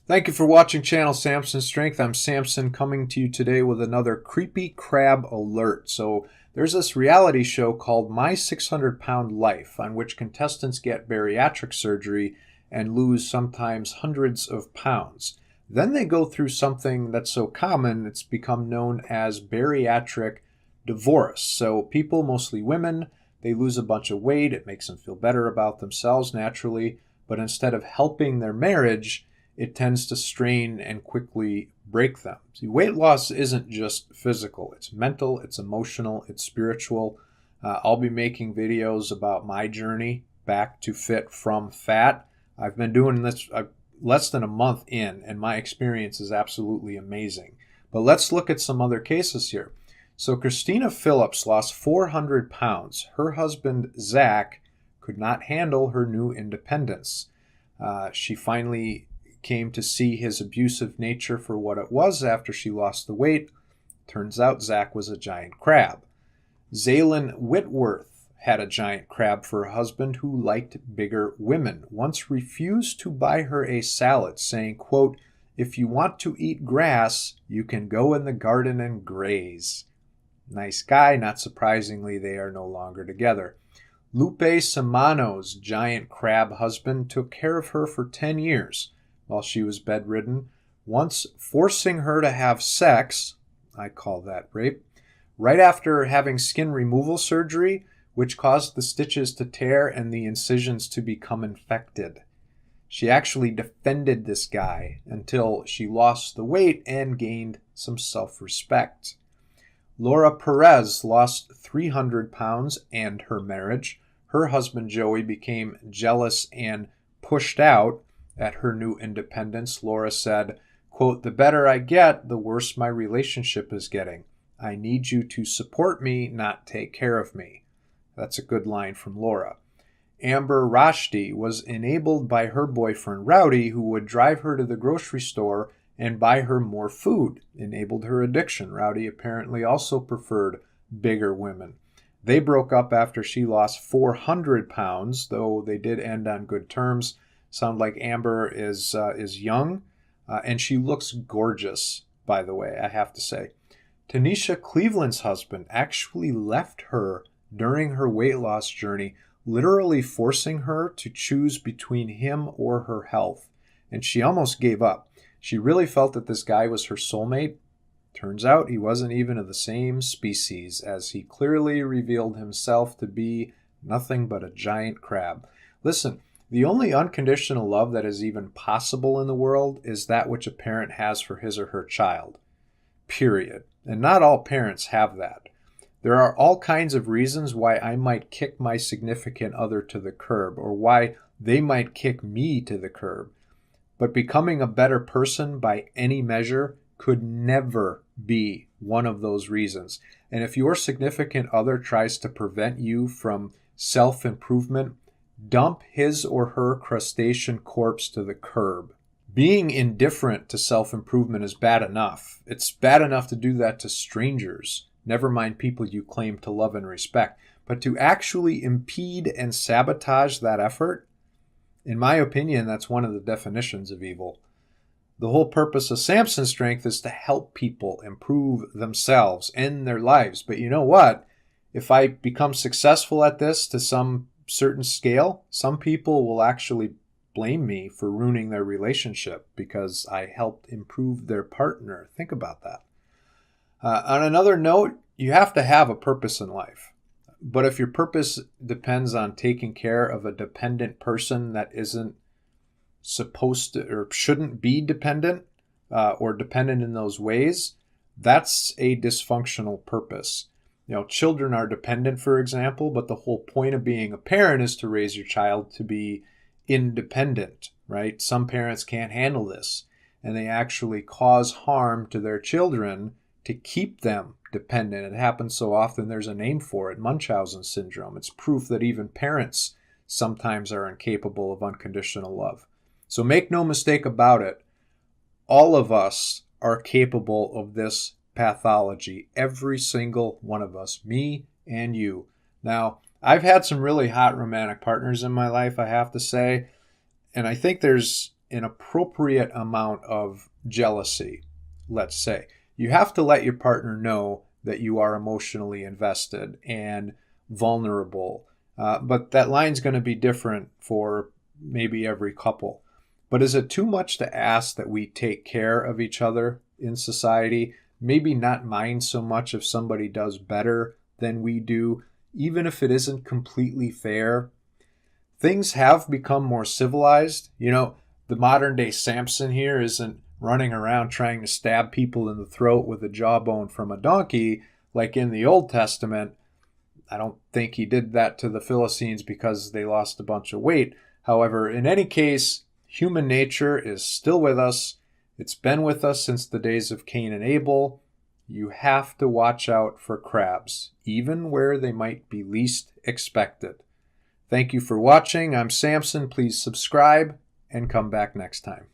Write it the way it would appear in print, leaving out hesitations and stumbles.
Thank you for watching Channel Samson Strength. I'm Samson coming to you today with another creepy crab alert. So there's this reality show called My 600 Pound Life on which contestants get bariatric surgery and lose sometimes hundreds of pounds. Then they go through something that's so common it's become known as bariatric divorce. So people, mostly women, they lose a bunch of weight. It makes them feel better about themselves naturally. But instead of helping their marriage, it tends to strain and quickly break them. See, weight loss isn't just physical. It's mental, it's emotional, it's spiritual. I'll be making videos about my journey back to fit from fat. I've been doing this less than a month in, and my experience is absolutely amazing. But let's look at some other cases here. So Christina Phillips lost 400 pounds. Her husband, Zach, could not handle her new independence. She finally came to see his abusive nature for what it was after she lost the weight. Turns out Zach was a giant crab. Zaylin Whitworth had a giant crab for a husband who liked bigger women, once refused to buy her a salad, saying, quote, "If you want to eat grass, you can go in the garden and graze." Nice guy. Not surprisingly, they are no longer together. Lupe Samano's giant crab husband took care of her for 10 years while she was bedridden, once forcing her to have sex, I call that rape, right after having skin removal surgery, which caused the stitches to tear and the incisions to become infected. She actually defended this guy until she lost the weight and gained some self-respect. Laura Perez lost 300 pounds and her marriage. Her husband Joey became jealous and pushed out. At her new independence, Laura said, quote, "The better I get, the worse my relationship is getting. I need you to support me, not take care of me." That's a good line from Laura. Amber Rashdi was enabled by her boyfriend Rowdy, who would drive her to the grocery store and buy her more food, enabled her addiction. Rowdy apparently also preferred bigger women. They broke up after she lost 400 pounds, though they did end on good terms. Sound like Amber is young, and she looks gorgeous, by the way, I have to say. Tanisha Cleveland's husband actually left her during her weight loss journey, literally forcing her to choose between him or her health. And she almost gave up. She really felt that this guy was her soulmate. Turns out he wasn't even of the same species, as he clearly revealed himself to be nothing but a giant crab. Listen, the only unconditional love that is even possible in the world is that which a parent has for his or her child. Period. And not all parents have that. There are all kinds of reasons why I might kick my significant other to the curb, or why they might kick me to the curb. But becoming a better person by any measure could never be one of those reasons. And if your significant other tries to prevent you from self-improvement, dump his or her crustacean corpse to the curb. Being indifferent to self-improvement is bad enough. It's bad enough to do that to strangers, never mind people you claim to love and respect. But to actually impede and sabotage that effort, in my opinion, that's one of the definitions of evil. The whole purpose of Samson Strength is to help people improve themselves and their lives. But you know what? If I become successful at this to some certain scale, some people will actually blame me for ruining their relationship because I helped improve their partner. Think about that. On another note, you have to have a purpose in life. But if your purpose depends on taking care of a dependent person that isn't supposed to or shouldn't be dependent or dependent in those ways, that's a dysfunctional purpose. You know, children are dependent, for example, but the whole point of being a parent is to raise your child to be independent, right? Some parents can't handle this, and they actually cause harm to their children to keep them dependent. It happens so often, there's a name for it, Munchausen syndrome. It's proof that even parents sometimes are incapable of unconditional love. So make no mistake about it, all of us are capable of this pathology. Every single one of us, me and you. Now, I've had some really hot romantic partners in my life, I have to say, and I think there's an appropriate amount of jealousy, let's say. You have to let your partner know that you are emotionally invested and vulnerable. But that line's going to be different for maybe every couple. But is it too much to ask that we take care of each other in society? Maybe not mind so much if somebody does better than we do, even if it isn't completely fair. Things have become more civilized. The modern day Samson here isn't running around trying to stab people in the throat with a jawbone from a donkey like in the Old Testament. I don't think he did that to the Philistines because they lost a bunch of weight. However, in any case, human nature is still with us. It's been with us since the days of Cain and Abel. You have to watch out for crabs, even where they might be least expected. Thank you for watching. I'm Samson. Please subscribe and come back next time.